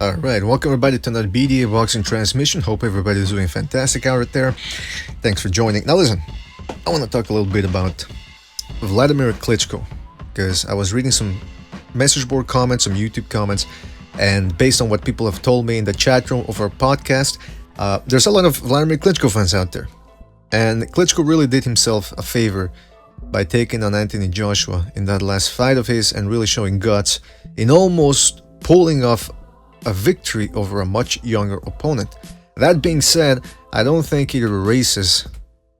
Alright, welcome everybody to another BDA Boxing transmission. Hope everybody's doing fantastic out there. Thanks for joining. Now listen, I want to talk a little bit about Wladimir Klitschko, because I was reading some message board comments, some YouTube comments, and based on what people have told me in the chat room of our podcast, there's a lot of Wladimir Klitschko fans out there. And Klitschko really did himself a favor by taking on Anthony Joshua in that last fight of his and really showing guts in almost pulling off a victory over a much younger opponent. That being said, I don't think it erases,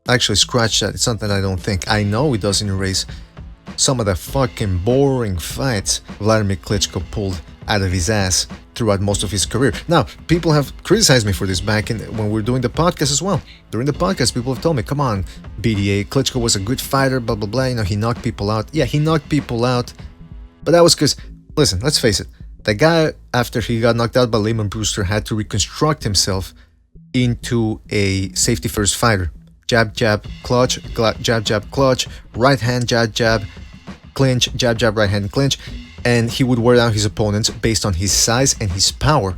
actually scratch that, it's something I don't think, I know it doesn't erase some of the fucking boring fights Wladimir Klitschko pulled out of his ass throughout most of his career. Now, people have criticized me for this back when we were doing the podcast as well. During the podcast, people have told me, come on, BDA, Klitschko was a good fighter, blah, blah, blah, you know, he knocked people out. Yeah, he knocked people out, but that was because, listen, let's face it, the guy, after he got knocked out by Lehman Brewster, had to reconstruct himself into a safety-first fighter. Jab, jab, clutch, jab, jab, clutch, right hand, jab, jab, clinch, jab, jab, right hand, clinch. And he would wear down his opponents based on his size and his power.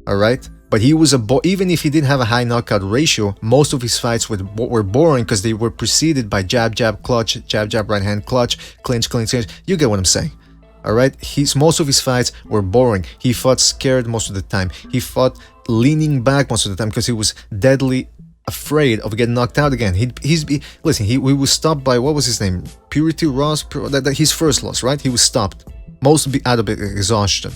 Alright? But he was even if he didn't have a high knockout ratio, most of his fights were boring because they were preceded by jab, jab, clutch, jab, jab, right hand, clutch, clinch, clinch, clinch. You get what I'm saying. Alright, most of his fights were boring. He fought scared most of the time. He fought leaning back most of the time because he was deadly afraid of getting knocked out again. Listen, he was stopped by, what was his name? Purity Ross? His first loss, right? He was stopped. Mostly out of exhaustion,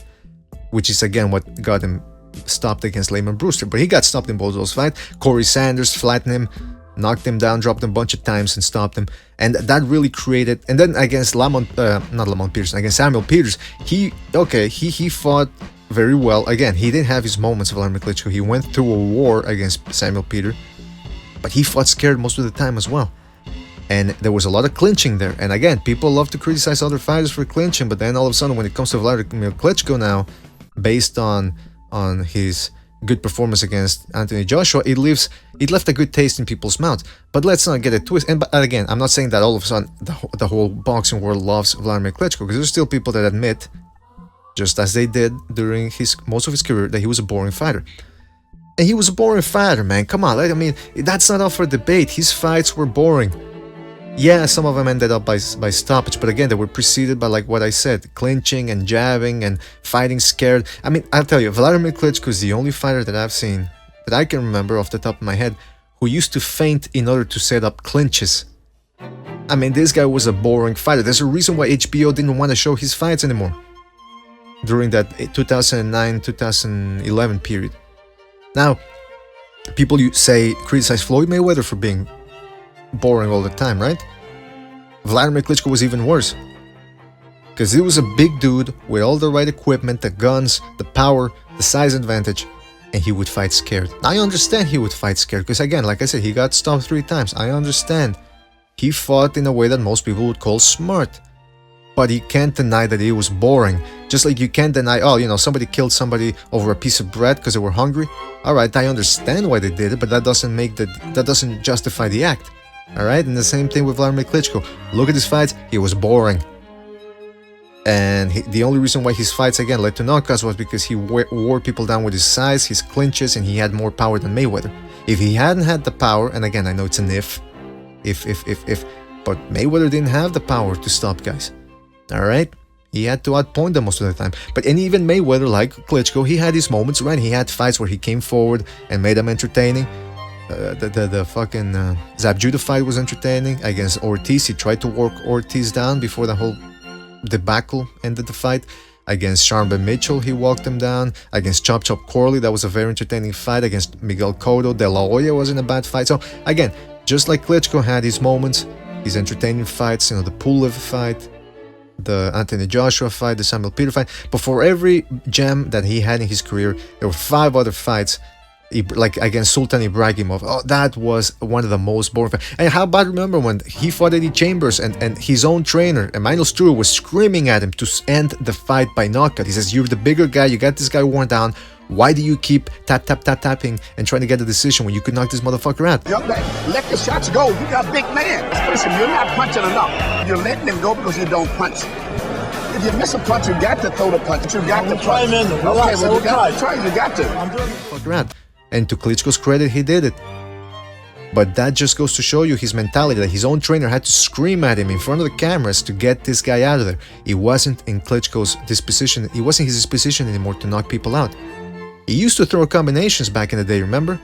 which is again what got him stopped against Lehman Brewster. But he got stopped in both those fights. Corey Sanders flattened him, knocked him down, dropped him a bunch of times and stopped him. And that really created, and then against against Samuel Peters, he fought very well. Again, he didn't have his moments of Wladimir Klitschko. He went through a war against Samuel Peters, but he fought scared most of the time as well. And there was a lot of clinching there. And again, people love to criticize other fighters for clinching, but then all of a sudden when it comes to Wladimir Klitschko now, based on his good performance against Anthony Joshua, it left a good taste in people's mouths. But let's not get it twisted. And again, I'm not saying that all of a sudden the whole boxing world loves Wladimir Klitschko, because there's still people that admit, just as they did during most of his career, that he was a boring fighter. And he was a boring fighter, man. Come on, I mean, that's not up for debate. His fights were boring. Yeah, some of them ended up by stoppage, but again, they were preceded by, like what I said, clinching and jabbing and fighting scared. I mean, I'll tell you, Wladimir Klitschko is the only fighter that I've seen, that I can remember off the top of my head, who used to feint in order to set up clinches. I mean, this guy was a boring fighter. There's a reason why HBO didn't want to show his fights anymore during that 2009-2011 period. Now, people criticize Floyd Mayweather for being boring all the time, right? Wladimir Klitschko was even worse, because he was a big dude with all the right equipment, the guns, the power, the size advantage, and he would fight scared. I understand he would fight scared, because again, like I said, he got stopped 3 times. I understand. He fought in a way that most people would call smart, but you can't deny that he was boring. Just like you can't deny, oh, you know, somebody killed somebody over a piece of bread because they were hungry. Alright, I understand why they did it, but that doesn't justify the act. Alright, and the same thing with Wladimir Klitschko. Look at his fights, he was boring. And the only reason why his fights again led to knockouts was because he wore people down with his size, his clinches, and he had more power than Mayweather. If he hadn't had the power, and again, I know it's an if, but Mayweather didn't have the power to stop guys. Alright? He had to outpoint them most of the time. And even Mayweather, like Klitschko, he had his moments, right? He had fights where he came forward and made them entertaining. The fucking Zab Judah fight was entertaining against Ortiz. He tried to work Ortiz down before the whole debacle ended the fight. Against Sharmba Mitchell, he walked him down. Against Chop Chop Corley, that was a very entertaining fight. Against Miguel Cotto, De La Hoya wasn't a bad fight. So again, just like Klitschko had his moments, his entertaining fights, you know, the Pulev fight, the Anthony Joshua fight, the Samuel Peters fight. But for every gem that he had in his career, there were 5 other fights like against Sultan Ibragimov. Oh, that was one of the most boring fights. And how about, remember when he fought Eddie Chambers and his own trainer, Emmanuel Struve, was screaming at him to end the fight by knockout. He says, you're the bigger guy, you got this guy worn down. Why do you keep tapping and trying to get a decision when you could knock this motherfucker out? Let the shots go. You got big man. Listen, you're not punching enough. You're letting him go because you don't punch. If you miss a punch, you got to throw the punch. You got to try, man. Okay, well, you got to try. You got to. And to Klitschko's credit, he did it. But that just goes to show you his mentality, that his own trainer had to scream at him in front of the cameras to get this guy out of there. It wasn't in Klitschko's disposition. It wasn't his disposition anymore to knock people out. He used to throw combinations back in the day, remember?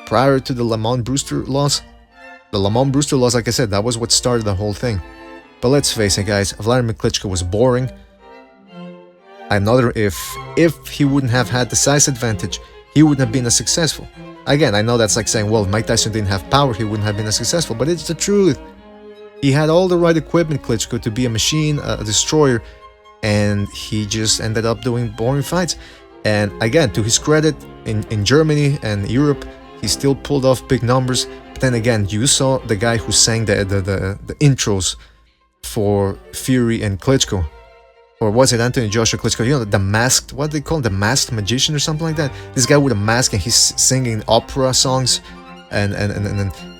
Prior to the Lamont Brewster loss. The Lamont Brewster loss, like I said, that was what started the whole thing. But let's face it, guys, Wladimir Klitschko was boring. Another if he wouldn't have had the size advantage, he wouldn't have been as successful. Again, I know that's like saying, well, if Mike Tyson didn't have power, he wouldn't have been as successful, but it's the truth. He had all the right equipment, Klitschko, to be a machine, a destroyer, and he just ended up doing boring fights. And again, to his credit, in Germany and Europe, he still pulled off big numbers. But then again, you saw the guy who sang the intros for Fury and Klitschko. Or was it Anthony Joshua Klitschko? You know, the masked, what do they call him? The masked magician or something like that? This guy with a mask and he's singing opera songs. And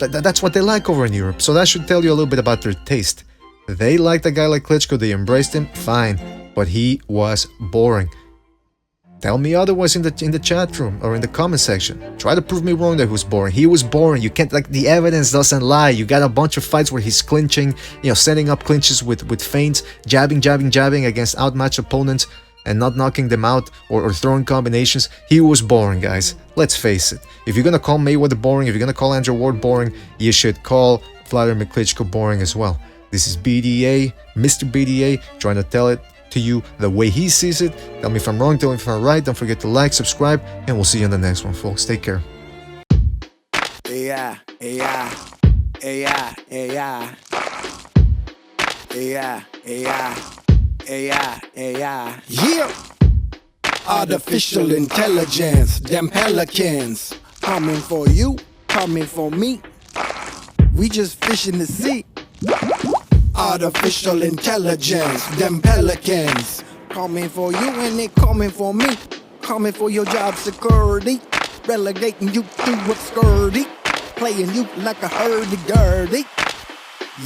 that's what they like over in Europe. So that should tell you a little bit about their taste. They liked a guy like Klitschko, they embraced him, fine. But he was boring. Tell me otherwise in the chat room or in the comment section. Try to prove me wrong that he was boring. He was boring. You can't, like, the evidence doesn't lie. You got a bunch of fights where he's clinching, you know, setting up clinches with feints, jabbing against outmatched opponents and not knocking them out or throwing combinations. He was boring, guys. Let's face it. If you're gonna call Mayweather boring, if you're gonna call Andrew Ward boring, you should call Wladimir Klitschko boring as well. This is BDA, Mr.BDA, trying to tell it to you the way he sees it. Tell me if I'm wrong, tell me if I'm right. Don't forget to like, subscribe, and we'll see you on the next one, folks. Take care. Yeah. Artificial intelligence, them pelicans, coming for you, coming for me. We just fish in the sea. Artificial intelligence, them pelicans, coming for you and they coming for me. Coming for your job security, relegating you to obscurity, playing you like a hurdy-gurdy.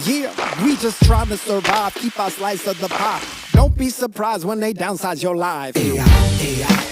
Yeah, we just trying to survive, keep our slice of the pie. Don't be surprised when they downsize your life. AI.